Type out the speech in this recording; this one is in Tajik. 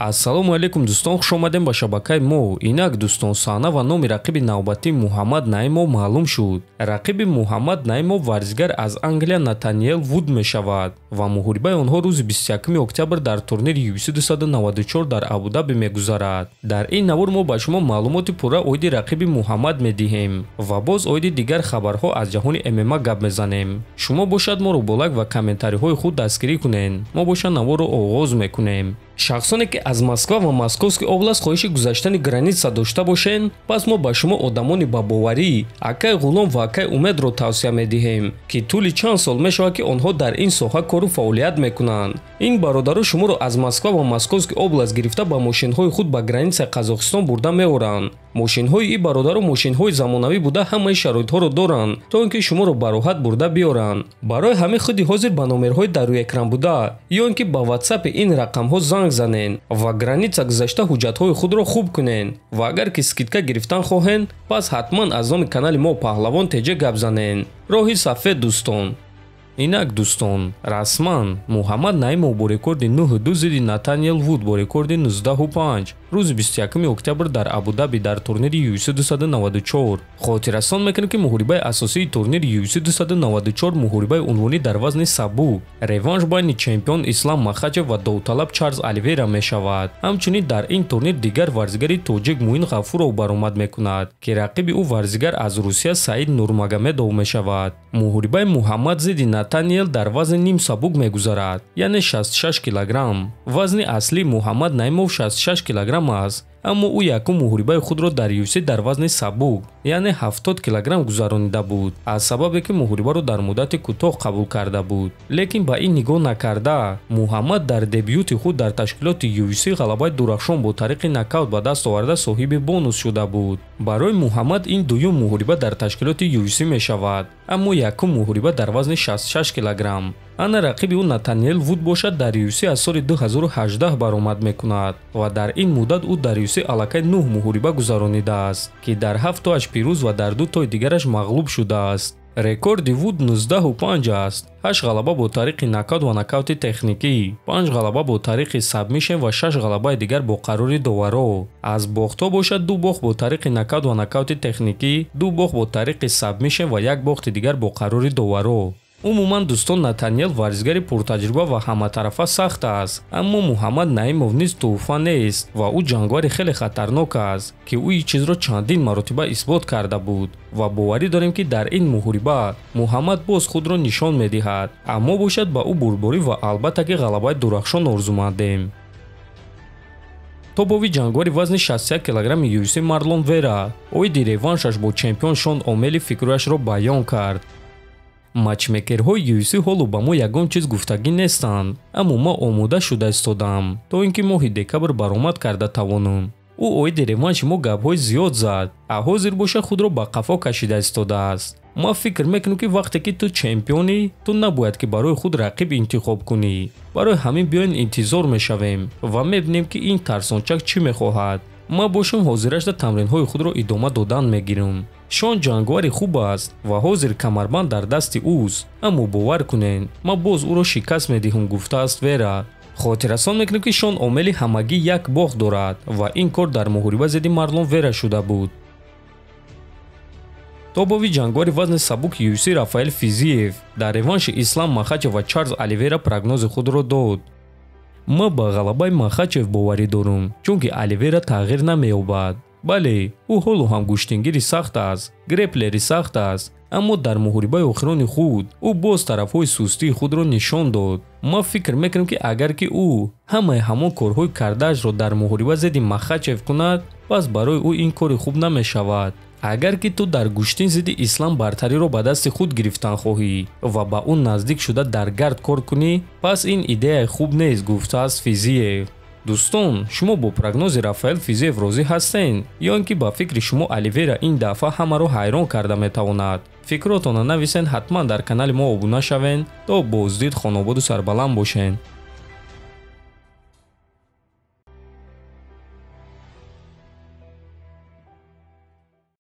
Ассалому алейкум дӯстон, хуш омадем ба шабакаи мо. Инак дӯстон, саҳна ва номи рақиби навбатӣ Муҳаммад Наимов маълум шуд. Рақиби Муҳаммад Наимов варзигар аз Англия Натаниэл Вуд мешавад ва муҳорибаи онҳо рӯзи 21 октябр дар турнири UFC 294 дар Абу-Даби мегузарад. Дар ин навор мо ба шумо маълумоти пурра оиди рақиби Муҳаммад медиҳем ва боз оиди дигар хабарҳо аз ҷаҳони ММА гап мезанем. Шумо бошад моро бо лайк ва комментариҳои худ дастгирӣ кунен. Мо бошад наворро оғоз мекунем. Шахсоне ки аз Москва ва Московский област хоҳиши гузаштани граница дошта бошен, пас мо ба шумо одамони бабоварӣ, Акай Ғулом ва Акай Умедро тавсия медиҳем, ки тӯли чанд сол мешавад ки онҳо дар ин соҳа кору фаъолият мекунанд. Ин бародаро шуморо аз Москва ва Московский област гирифта ба мошинҳои худ ба границаи Қазоқистон бурда меоранд. Мошинҳои ин бародаро мошинҳои замонавӣ буда ҳамаи шароитҳоро доранд, то ин ки шуморо ба роҳат бурда биёранд. Барои ҳамин худи ҳозир ба номерҳои дар рӯи экран буда ё ин ки ба WhatsApp ин рақамҳо занг занен ва граница гузашта ҳуҷҷатҳои худро хуб кунен ва агар ки скидка гирифтан хоҳен, пас ҳатман аз номи канали мо Паҳлавон теҷа гап занен. Роҳи сафед дӯстон. Инак дӯстон, расман Муҳаммад Наимов бо рекорди 9-2 зидди Натаниэл Вуд бо рекорди 19-5 рӯзи 21 октябр дар Абу-Даби дар турнири UFC 294 хотиррасон мекунем ки муҳорибаи асосии турнири UFC 294 муҳорибаи унвонӣ дар вазни сабук реванш байни чемпион Ислам Махачев ва довталаб Чарлз Оливейра мешавад. Ҳамчунин дар ин турнир дигар варзигари тоҷик Муин Ғафуров баромад мекунад, ки рақиби ӯ варзигар аз Русия Саид Нурмагомедов мешавад. Муҳорибаи Муҳаммад зидди Натаниэл дар вазни ним сабук мегузарад, яъне 66 кг. Вазни аслии Муҳаммад Наимов 66 кг аст, аммо ӯ якум муҳорибаи худро дар UFC дар вазни сабук, яъне 70 кг гузаронида буд, аз сабабе ки муҳорибаро дар муддати кӯтоҳ қабул карда буд. Лекин ба ин нигоҳ накарда, Муҳаммад дар дебюти худ дар ташкилоти UFC ғалабаи дурахшон бо тариқи нокаут ба даст оварда соҳиби бонус шуда буд. Барои Муҳаммад ин дуюм муҳориба дар ташкилоти UFC мешавад, аммо якум муҳориба дар вазни 66 кг. Ана рақиби ӯ Натаниэл Вуд бошад дар UFC аз соли 2018 баромад мекунад ва дар ин муддат ӯ дар UFC аллакай 9 муҳориба гузаронидааст, ки дар 7 тоаш пирӯз ва дар 2 тои дигараш мағлуб шудааст. Рекорди Вуд 19-5 аст. 8 ғалаба бо тариқи нокаут ва нокаути техникӣ, 5 ғалаба бо тариқи сабмишн ва 6 ғалабаи дигар бо қарори доваро. Аз бохтҳо бошад 2 бохт бо тариқи нокаут ва нокаути техникӣ, 2 бохт бо тариқи сабмишн ва 1 бохти дигар бо қарори доваро. Умуман дӯстон, Натаниэл варзигари пуртаҷриба ва ҳаматарафа сахт аст, аммо Муҳаммад Наимов низ тӯҳфа нест ва ӯ ҷангвари хеле хатарнок аст, ки ӯ ин чизро чандин маротиба исбот карда буд ва боварӣ дорем ки дар ин муҳориба Муҳаммад боз худро нишон медиҳад, аммо бошад ба ӯ бурборӣ ва албатта ки ғалабаи дурахшон орзумандем. Тобови ҷангвари вазни 61 кг UFC Марлон Вера оиди реваншаш бо чемпион Шон Омели фикрашро баён кард. Матчмекерҳои UFC ҳоло ба мо ягон чиз гуфтагӣ нестанд, аммо ма омода шуда истодам, то ин ки моҳи декабр баромад карда тавонам. ӯ оиди реванши мо гапҳои зиёд зад, а ҳозир боша худро ба қафо кашида истодааст. ма фикр мекунем ки вақте ки ту чемпионӣ, ту набояд ки барои худ рақиб интихоб кунӣ. Барои ҳамин биёин интизор мешавем ва мебинем ки ин тарсончак чӣ мехоҳад. ма бошем ҳозирашда тамринҳои худро идома додан мегирем. Шон ҷангвари хуб аст ва ҳозир камарбанд дар дасти ӯст, аммо бовар кунен, ма боз ӯро шикаст медиҳам, гуфтааст Вера. хотиррасон мекунем ки Шон Омели ҳамагӣ 1 бохт дорад ва ин кор дар муҳориба зидди Марлон Вера шуда буд. Тобови ҷангвари вазни сабук UFC Рафаэл Физиев дар реванши Ислам Махачев ва Чарлз Оливейра прогнози худро дод. ма ба ғалабаи Махачев боварӣ дорам, чунки Оливейра тағйир намеёбад. бале, ӯ ҳоло ҳам гӯштингири сахт аст, греплери сахт аст, аммо дар муҳорибаи охирони худ ӯ боз тарафҳои сустии худро нишон дод. ма фикр мекунем ки агар ки ӯ ҳамаи ҳамон корҳои кардаашро дар муҳориба зидди Махачев кунад, пас барои ӯ ин кори хуб намешавад. агар ки ту дар гӯштин зидди Ислам бартариро ба дасти худ гирифтан хоҳӣ ва ба он наздик шуда дар гард кор кунӣ, пас ин идеяи хуб нест, гуфтааст Физиев. дӯстон, шумо бо прогнози Рафаэл Физиев розӣ ҳастен ё ин ки ба фикри шумо Оливейра ин дафъа ҳамаро ҳайрон карда метавонад? фикротонро нависен, ҳатман дар канали мо обуна шавен. То боздид, хонободу сарбаланд бошен.